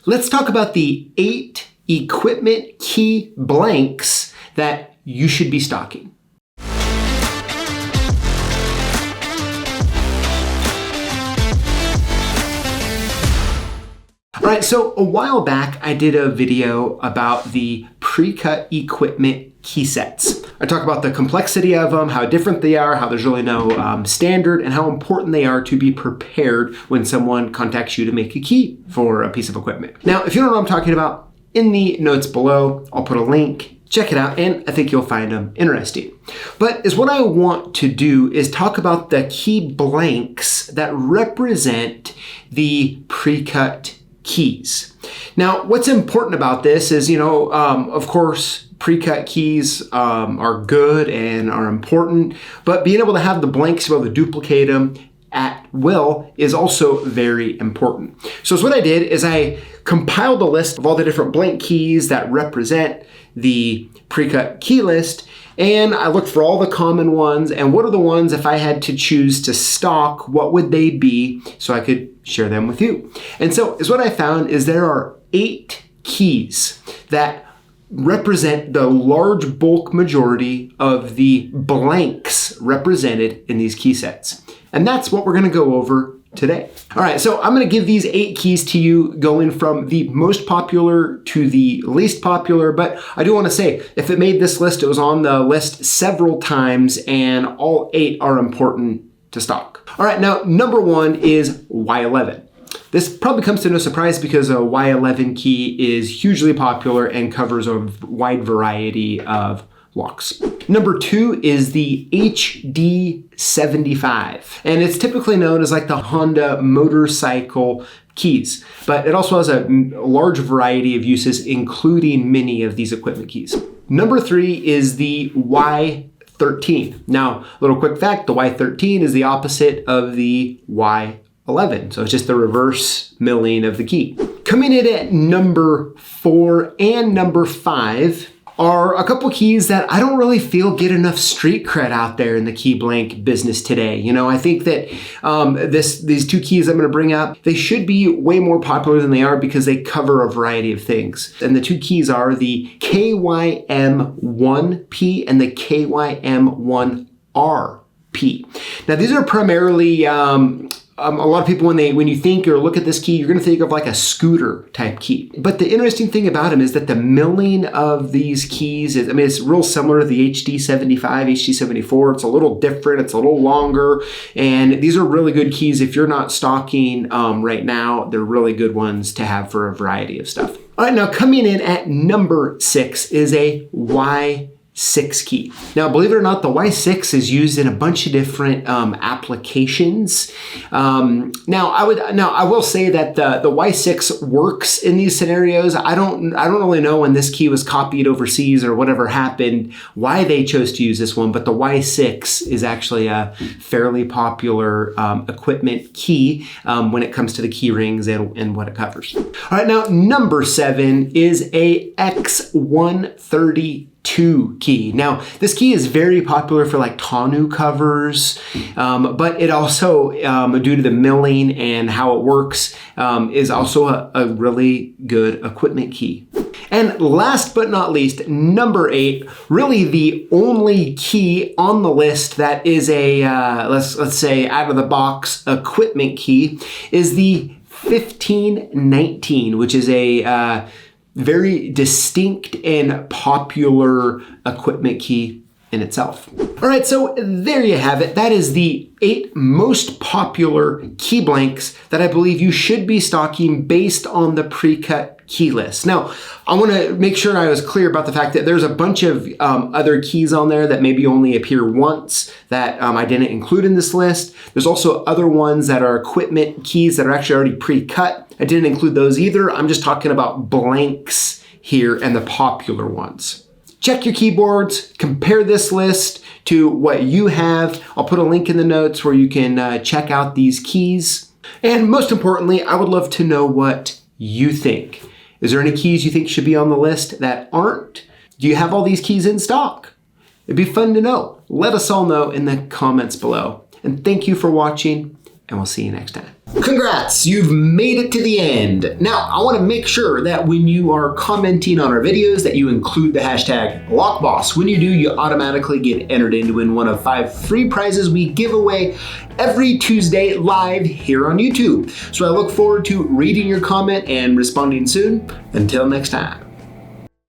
let's talk about the 8 equipment key blanks that you should be stocking. All right, so a while back, I did a video about the pre-cut equipment key sets. I talk about the complexity of them, how different they are, how there's really no standard, and how important they are to be prepared when someone contacts you to make a key for a piece of equipment. Now, if you don't know what I'm talking about, in the notes below, I'll put a link. Check it out, and I think you'll find them interesting. But what I want to do is talk about the key blanks that represent the pre-cut keys. Now, what's important about this is, of course, pre-cut keys are good and are important, but being able to have the blanks, to be able to duplicate them at will is also very important. So what I did is I compiled a list of all the different blank keys that represent the pre-cut key list, and I looked for all the common ones and what are the ones, if I had to choose to stock, what would they be so I could share them with you. And so what I found is there are 8 keys that represent the large bulk majority of the blanks represented in these key sets. And that's what we're going to go over today. All right, so I'm going to give these 8 keys to you, going from the most popular to the least popular, but I do want to say, if it made this list, it was on the list several times, and all 8 are important to stock. All right, now number 1 is Y11. This probably comes to no surprise because a Y11 key is hugely popular and covers a wide variety of locks. Number 2 is the HD75, and it's typically known as like the Honda motorcycle keys, but it also has a large variety of uses, including many of these equipment keys. Number 3 is the Y13. Now, a little quick fact, the Y13 is the opposite of the Y11, so it's just the reverse milling of the key. Coming in at number 4 and number 5 are a couple keys that I don't really feel get enough street cred out there in the key blank business today. I think that these 2 keys I'm going to bring up, they should be way more popular than they are because they cover a variety of things. And the 2 keys are the KYM1P and the KYM1RP. Now, these are primarily a lot of people, when you think or look at this key, you're going to think of like a scooter type key. But the interesting thing about them is that the milling of these keys is, it's real similar to the HD75, HD74. It's a little different. It's a little longer. And these are really good keys. If you're not stocking right now, they're really good ones to have for a variety of stuff. All right, now coming in at number 6 is a Y6 key. Now, believe it or not, the Y6 is used in a bunch of different applications. Now, I will say that the Y6 works in these scenarios. I don't really know when this key was copied overseas or whatever happened, why they chose to use this one, but the Y6 is actually a fairly popular equipment key when it comes to the key rings and what it covers. All right, now number 7 is a X132 key. Now, this key is very popular for like tonneau covers, but it also, due to the milling and how it works, is also a really good equipment key. And last but not least, number 8, really the only key on the list that is a, let's say out of the box equipment key, is the 1519, which is a very distinct and popular equipment key in itself. All right, so there you have it. That is the 8 most popular key blanks that I believe you should be stocking based on the pre-cut key list. Now, I want to make sure I was clear about the fact that there's a bunch of other keys on there that maybe only appear once that I didn't include in this list. There's also other ones that are equipment keys that are actually already pre-cut. I didn't include those either. I'm just talking about blanks here and the popular ones. Check your keyboards, compare this list to what you have. I'll put a link in the notes where you can check out these keys. And most importantly, I would love to know what you think. Is there any keys you think should be on the list that aren't? Do you have all these keys in stock? It'd be fun to know. Let us all know in the comments below. And thank you for watching. and we'll see you next time. Congrats, you've made it to the end. Now, I want to make sure that when you are commenting on our videos that you include the hashtag Lockboss. When you do, you automatically get entered in to win one of 5 free prizes we give away every Tuesday live here on YouTube. So I look forward to reading your comment and responding soon. Until next time.